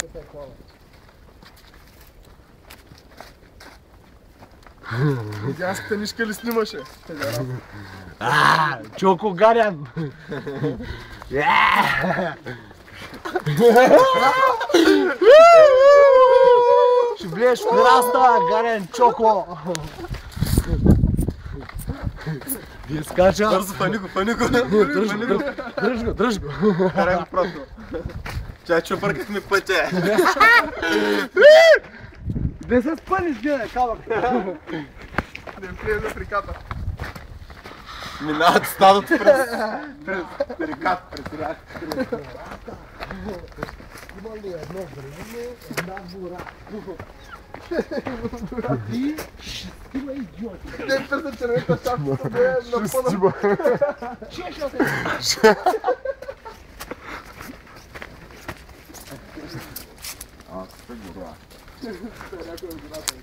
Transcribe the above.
Asta e coala. Видясcă nici că le snimășe. Cioco Garian. Și vleș crasta Garian Cioco. Скача. Бързо, панико. Дръж го. Карай го просто. Чачо, бъркахме пътя. Да се спъниш, гледай, кабък. Не влезе при ката. Минават стадото през реката, през реката. Има ли едно време, една гора? И шестима идиоти. Не търся червета шапката да е напълно. Чешата! Каква гора? Това е някой от гората.